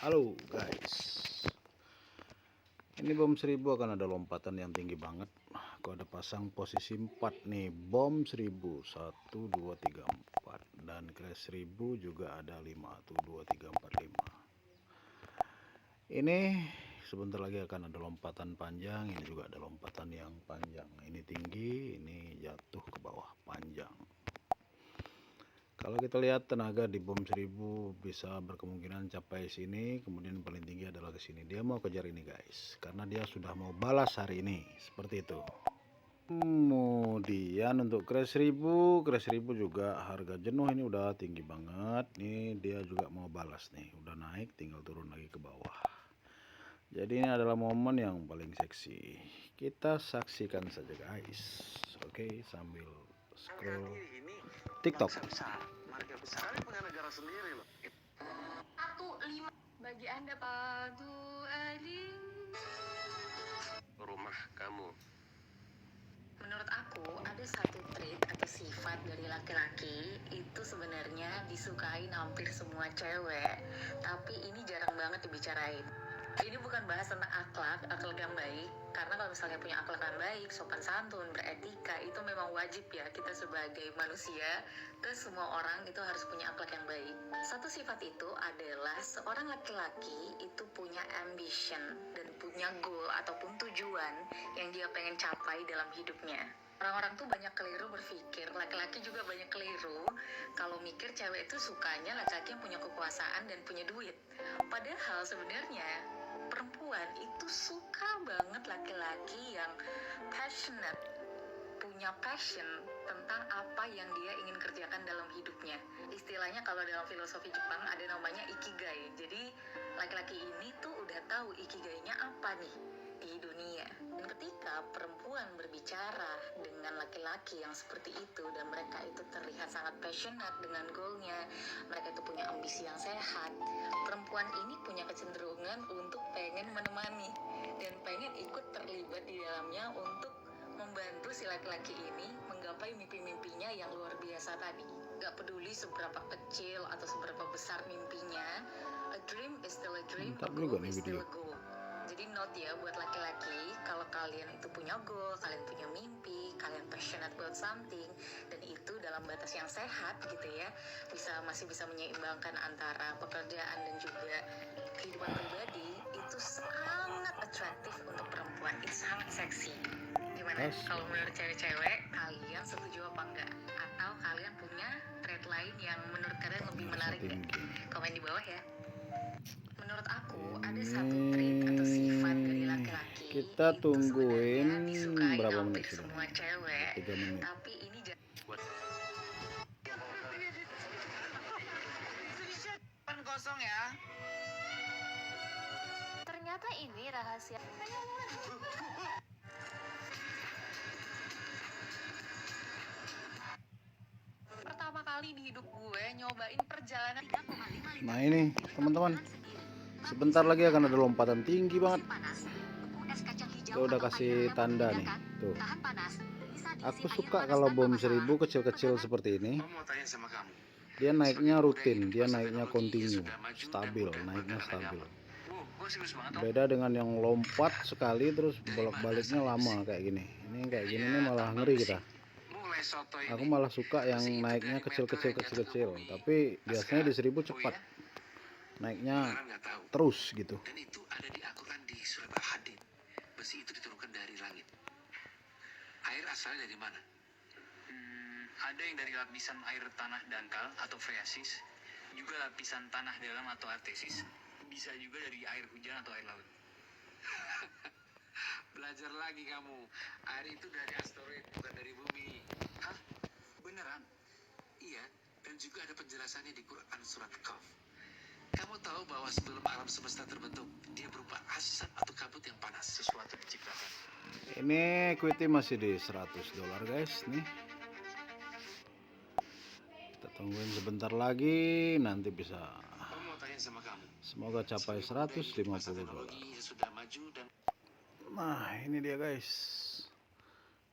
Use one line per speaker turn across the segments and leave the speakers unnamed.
Halo guys, ini bom 1000 akan ada lompatan yang tinggi banget. Aku ada pasang posisi 4 nih, bom 1000 1 2 3 4 dan crash 1000 juga ada 5 1 2 3 4 5. Ini sebentar lagi akan ada lompatan panjang, ini juga ada lompatan yang panjang. Ini tinggi, ini jatuh ke bawah panjang. Kalau kita lihat tenaga di bom 1000 bisa berkemungkinan capai sini, kemudian paling tinggi adalah ke sini. Dia mau kejar ini guys, karena dia sudah mau balas hari ini, seperti itu. Kemudian untuk crash 1000 juga harga jenuh ini udah tinggi banget. Nih dia juga mau balas nih, udah naik tinggal turun lagi ke bawah. Jadi ini adalah momen yang paling seksi. Kita saksikan saja guys. Oke, sambil scroll TikTok.
Marga besar punya negara sendiri loh.
15 bagi Anda Pak Ali.
Rumah kamu.
Menurut aku ada satu trait atau sifat dari laki-laki itu sebenarnya disukai hampir semua cewek, tapi ini jarang banget dibicarain. Ini bukan bahas tentang akhlak yang baik, karena kalau misalnya punya akhlak yang baik, sopan santun, beretika, itu memang wajib ya kita sebagai manusia, ke semua orang itu harus punya akhlak yang baik. Satu sifat itu adalah seorang laki-laki itu punya ambition dan punya goal ataupun tujuan yang dia pengen capai dalam hidupnya. Orang-orang tuh banyak keliru berpikir, laki-laki juga banyak keliru kalau mikir cewek itu sukanya laki-laki yang punya kekuasaan dan punya duit. Padahal sebenarnya perempuan itu suka banget laki-laki yang passionate, punya passion tentang apa yang dia ingin kerjakan dalam hidupnya. Istilahnya kalau dalam filosofi Jepang ada namanya ikigai. Jadi laki-laki ini tuh udah tahu ikigainya apa nih di dunia. Dan ketika perempuan berbicara dengan laki-laki yang seperti itu dan mereka itu terlihat sangat passionate dengan goalnya, mereka itu punya ambisi yang sehat, perempuan ini punya kecenderungan untuk pengen menemani dan pengen ikut terlibat di dalamnya untuk membantu si laki-laki ini menggapai mimpi-mimpinya yang luar biasa tadi. Gak peduli seberapa kecil atau seberapa besar mimpinya, a dream is still a dream, a goal is still a goal. Jadi note ya buat laki-laki, kalau kalian itu punya goal, kalian punya mimpi, kalian passionate about something, dan itu dalam batas yang sehat gitu ya, masih bisa menyeimbangkan antara pekerjaan dan juga kehidupan pribadi, itu sangat atraktif untuk perempuan, itu sangat seksi. Gimana? Kalau menurut cewek-cewek, kalian setuju apa enggak? Atau kalian punya trait lain yang menurut kalian lebih menarik ya? Komen di bawah ya. Menurut aku ada satu trait atau sifat dari laki-laki.
Kita tungguin berapa menit
sudah? Semua cewek.
3 menit.
Tapi ini
Kosong ya.
Ternyata ini rahasia. Pertama kali di hidup gue nyobain perjalanan 3,5.
Nah ini teman-teman, sebentar lagi akan ada lompatan tinggi banget. Dia udah kasih tanda nih tuh. Aku suka kalau bom 1000 kecil-kecil seperti ini. Dia naiknya rutin, dia naiknya continue, stabil, naiknya stabil. Beda dengan yang lompat sekali terus bolak-baliknya lama kayak gini. Ini kayak gini nih malah ngeri kita. Aku malah suka yang naiknya kecil-kecil, tapi biasanya di 1000 cepat naiknya terus gitu.
Dan itu ada di Al-Quran di surah Al-Hadid. Besi itu diturunkan dari langit. Air asalnya dari mana?
Ada yang dari lapisan air tanah dangkal atau freasis, juga lapisan tanah dalam atau artesis, bisa juga dari air hujan atau air laut.
Belajar lagi kamu. Air itu dari asteroid, bukan dari bumi. Hah? Beneran? Iya, dan juga ada penjelasannya di Quran surat Qaf. Kamu tahu bahwa sebelum alam semesta terbentuk, dia berupa asap atau kabut yang panas, sesuatu diciptakan.
Ini equity masih di $100 guys nih. Kita tungguin sebentar lagi, nanti bisa. Semoga capai $150. Nah ini dia guys,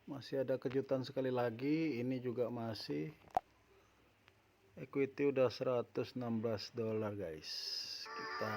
masih ada kejutan sekali lagi. Ini juga masih equity udah $116 guys. Kita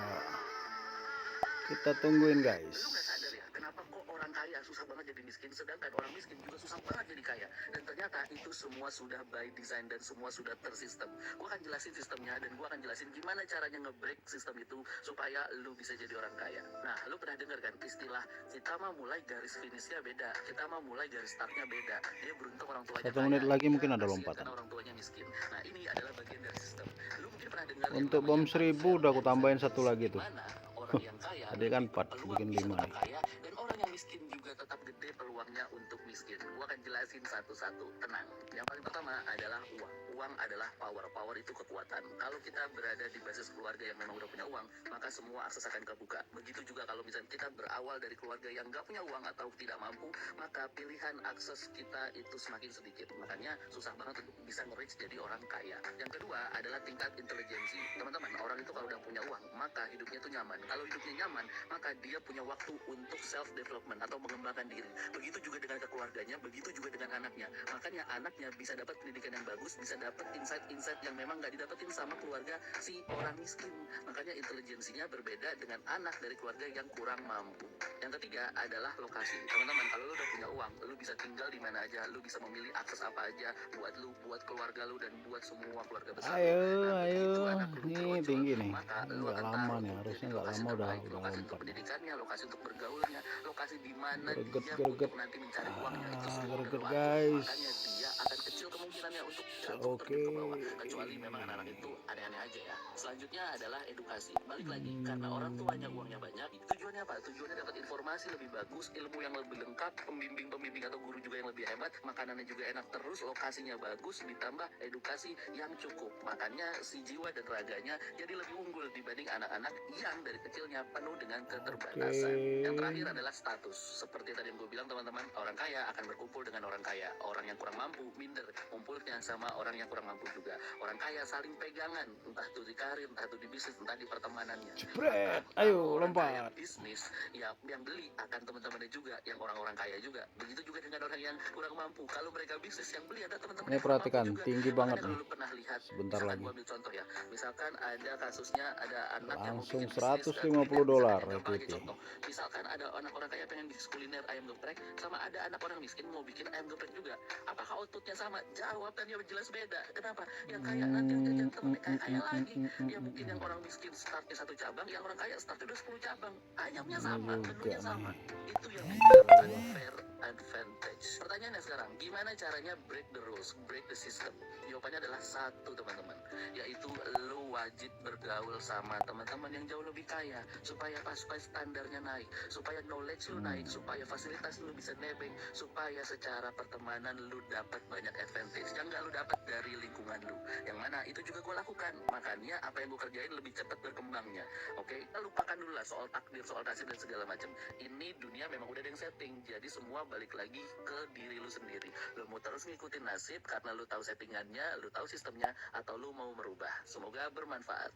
Kita tungguin
Lu
guys.
nggak sadar ya, kenapa kok orang kaya susah banget jadi miskin, sedangkan orang miskin juga susah banget jadi kaya. Dan ternyata itu semua sudah by design dan semua sudah tersistem. Gua akan jelasin sistemnya dan gua akan jelasin gimana caranya nge-break sistem itu supaya lu bisa jadi orang kaya. Nah, lu pernah dengar kan istilah kita mah mulai garis finishnya beda, kita mah mulai garis startnya beda. Dia beruntung orang tuanya
1 menit lagi mungkin
dia
ada
kasihan
lompatan.
karena orang tuanya miskin. Nah, ini adalah bagian dari sistem. Lu mungkin pernah dengar yang
Untuk
namanya
bom 1000 udah aku tambahin satu lagi tuh.
Dimana orang yang kaya
Tadi kan 4,
peluang
bikin
bisa
5
tetap
nih.
kaya dan orang yang miskin juga tetap gede peluangnya untuk miskin. Gua akan jelasin satu-satu, tenang. Yang paling pertama adalah uang. Uang adalah power. Power itu kekuatan. Kalau kita berada di basis keluarga yang memang udah punya uang, maka semua akses akan kebuka. Begitu juga kalau misalnya kita berawal dari keluarga yang nggak punya uang atau tidak mampu, maka pilihan akses kita itu semakin sedikit. Makanya susah banget untuk bisa nge-reach jadi orang kaya. Yang kedua adalah tingkat intelijensi. Teman-teman, orang itu kalau udah punya uang, maka hidupnya itu nyaman. Kalau hidupnya nyaman, maka dia punya waktu untuk self development atau mengembangkan diri. Begitu juga dengan keluarganya, begitu juga dengan anaknya. Makanya anaknya bisa dapat pendidikan yang bagus, bisa dapat insight-insight yang memang nggak didapetin sama keluarga si orang miskin. Makanya intelijensinya berbeda dengan anak dari keluarga yang kurang mampu. Yang ketiga adalah lokasi. Teman-teman, kalau lu udah punya uang, lu bisa tinggal di mana aja, lu bisa memilih akses apa aja buat lu, buat keluarga lu, dan buat semua keluarga besar.
Ayo,
Nah, begitu anak lu
nih
brojol,
tinggi nih.
maka
Ini
lu
nggak
akan
lama
taruh
nih,
tuh
harusnya
jadi
nggak
lokasi
lama
terbaik,
udah
lokasi untuk
lompat.
pendidikannya, lokasi untuk bergaulnya, lokasi di mana dia
Greget-greget.
untuk nanti mencari uangnya itu semua udah
Greget
lu atur.
guys.
Makanya dia akan kecil kemungkinannya untuk jatuh
Oke.
terjun ke bawah, kecuali memang anak-anak itu aneh-aneh aja ya. Selanjutnya adalah edukasi. Balik lagi, karena orang tuanya uangnya banyak, tujuannya apa? Tujuannya dapat informasi lebih bagus, ilmu yang lebih lengkap, pembimbing atau guru juga yang lebih hebat, makanannya juga enak terus, lokasinya bagus, ditambah edukasi yang cukup. Makanya si jiwa dan raganya jadi lebih unggul dibanding anak-anak yang dari kecilnya penuh dengan keterbatasan. Yang terakhir adalah status. Seperti tadi yang gue bilang teman-teman, orang kaya akan berkumpul dengan orang kaya. Orang yang kurang mampu minder, kumpulnya sama orang yang kurang mampu juga. Orang kaya saling pegangan, entah itu di karir, entah itu di bisnis, entah di pertemanannya.
Jepret.
Maka,
Ayo,
kalau orang kaya
lompat.
bisnis, ya yang beli akan teman-temannya juga, yang orang-orang kaya juga. Begitu juga dengan orang yang kurang mampu. Kalau mereka bisnis, yang beli ada teman-teman
Ini
yang kurang mampu
perhatikan,
juga.
tinggi
Makanya
banget
kalau
nih.
lu pernah lihat,
Sebentar
misalkan
lagi.
gua ambil contoh ya, misalkan ada kasusnya ada anak yang mau
Langsung
bikin bisnis
$150
kuliner, misalkan yang gampang aja
equity.
contoh, misalkan ada anak orang kaya pengen bisnis kuliner ayam geprek, sama ada anak orang miskin mau bikin ayam geprek juga, apakah outputnya sama? Jawabannya jelas beda. Kenapa? Yang kaya nanti yang jajan temennya kaya lagi, ya mungkin yang orang miskin startnya 1 cabang, yang orang kaya startnya udah 10 cabang, ayamnya
Ini
sama,
juga
menunya sama.
nih.
Itu yang dibilang unfair advantage. Pertanyaannya sekarang, gimana caranya break the rules, break the system? Jawabannya adalah satu teman-teman, yaitu lu wajib bergaul sama teman-teman yang jauh lebih kaya, supaya pas standarnya naik, supaya knowledge lu naik, supaya fasilitas lu bisa nebeng, supaya secara pertemanan lu dapat banyak advantage yang gak lu dapat dari lingkungan lu, yang mana itu juga gue lakukan. Makanya apa yang gue kerjain lebih cepat berkembangnya. Oke, kita lupakan dulu lah soal takdir, soal nasib dan segala macam. Ini dunia memang udah ada yang setting, jadi semua balik lagi ke diri lu sendiri. Lu mau terus ngikutin nasib karena lu tahu settingannya, lu tahu sistemnya, atau lu mau merubah. Semoga bermanfaat.